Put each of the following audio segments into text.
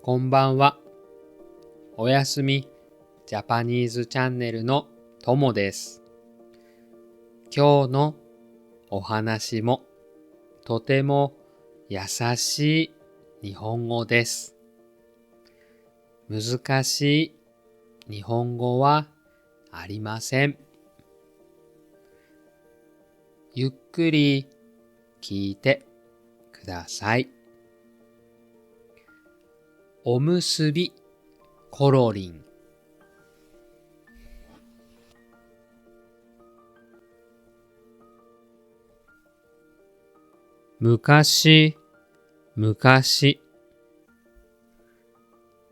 こんばんは。おやすみジャパニーズチャンネルのともです。今日のお話もとても優しい日本語です。難しい日本語はありません。ゆっくり聞いてください。おむすびコロリン。昔、昔、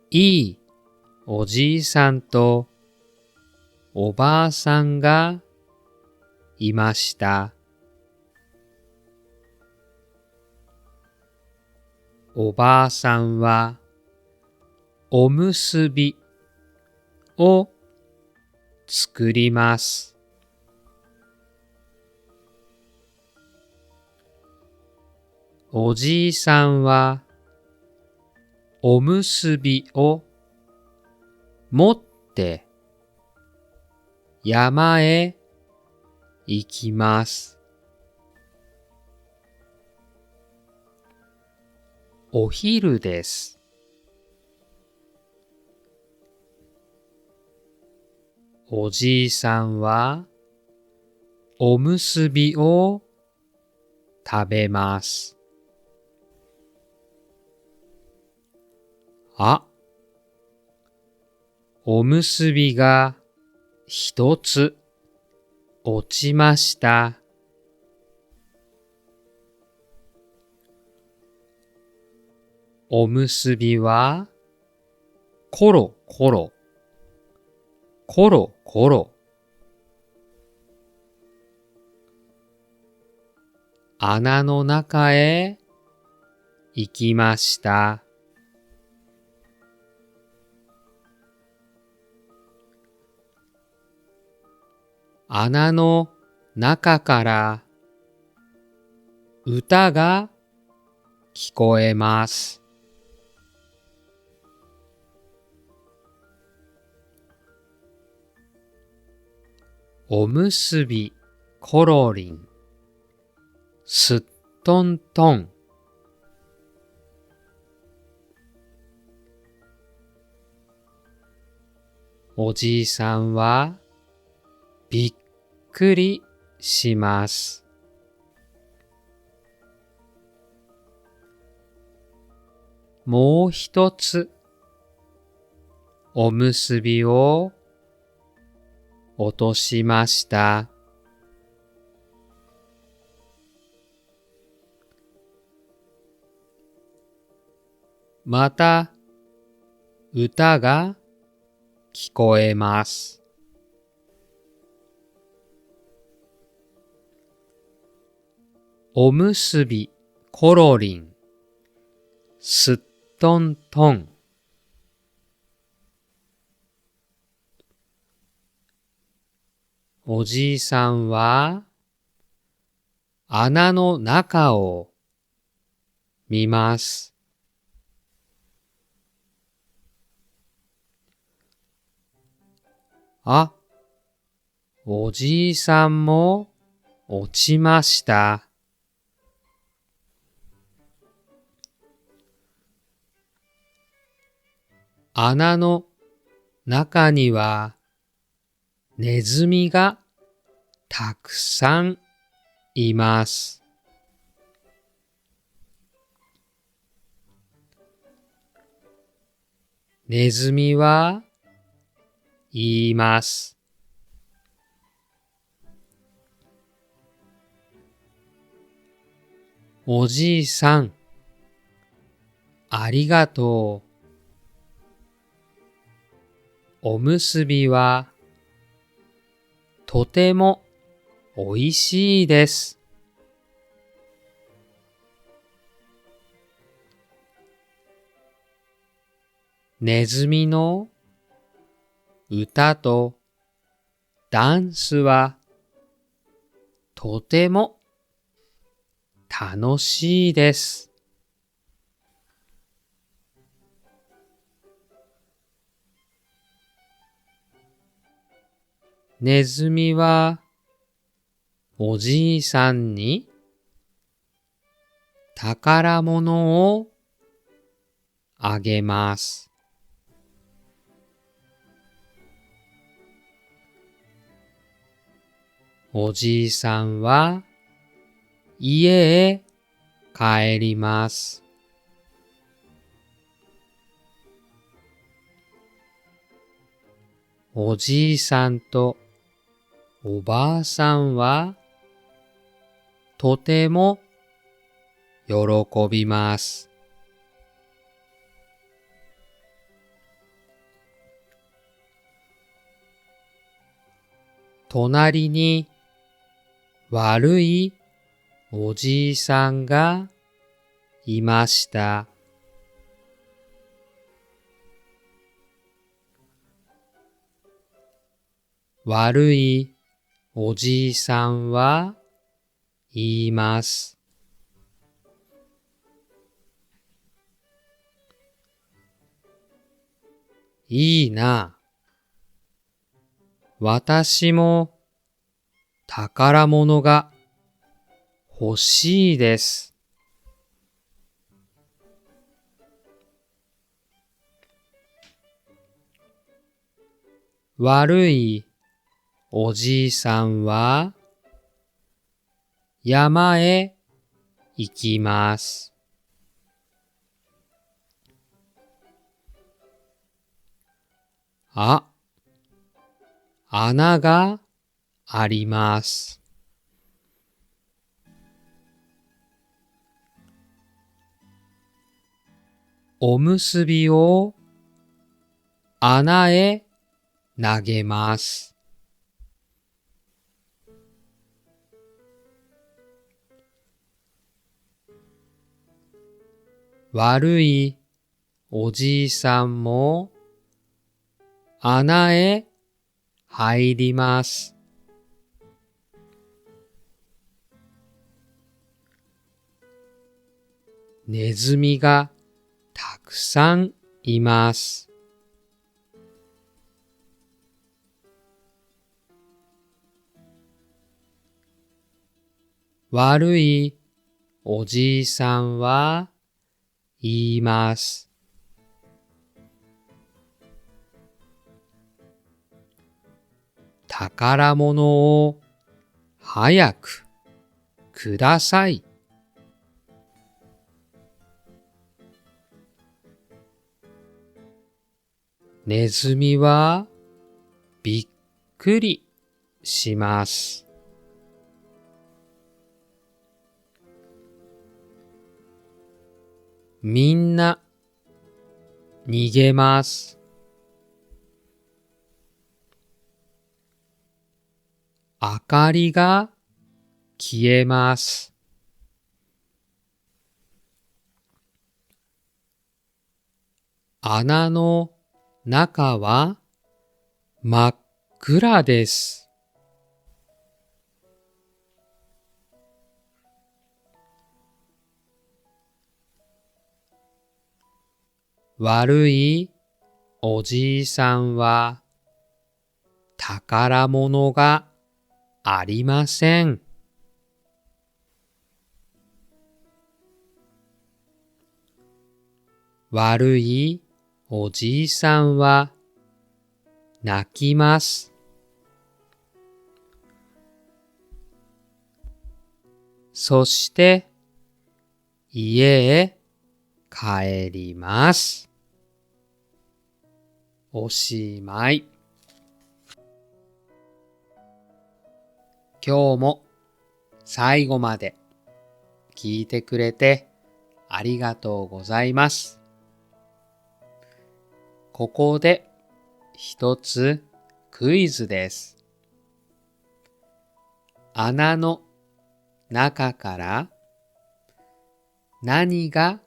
いいおじいさんとおばあさんがいました。おばあさんはおむすびを作ります。おじいさんはおむすびを持って山へ行きます。お昼です。おじいさんはおむすびを食べます。あ、おむすびが一つ落ちました。おむすびはコロコロ、コロコロ。穴の中へ行きました。穴の中から歌が聞こえます。おむすびコロリン、すっとんとん。おじいさんはびっくりします。もう一つおむすびを落としました。また歌が聞こえます。おむすびコロリン、すっとんとん。おじいさんは穴の中を見ます。あ、おじいさんも落ちました。穴の中にはネズミがたくさんいます。ネズミは言います。おじいさん、ありがとう。おむすびはとてもおいしいです。ネズミの歌とダンスはとても楽しいです。ネズミはおじいさんに宝物をあげます。おじいさんは家へ帰ります。おじいさんとおばあさんはとても喜びます。隣に悪いおじいさんがいました。悪いおじいさんは言います。いいな。私も宝物が欲しいです。悪いおじいさんは山へ行きます。あ、穴があります。おむすびを穴へ投げます。悪いおじいさんも穴へ入ります。ネズミがたくさんいます。悪いおじいさんは言います。宝物を早くください。ネズミはびっくりします。みんな逃げます。明かりが消えます。穴の中は真っ暗です。悪いおじいさんは宝物がありません。悪いおじいさんは泣きます。そして家へ帰ります。おしまい。今日も最後まで聞いてくれてありがとうございます。ここで一つクイズです。穴の中から何が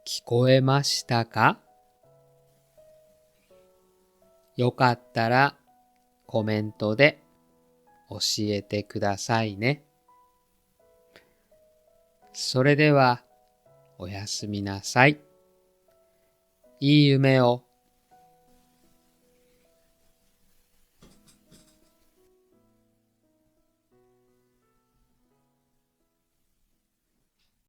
聞こえましたか？よかったらコメントで教えてくださいね。それではおやすみなさい。いい夢を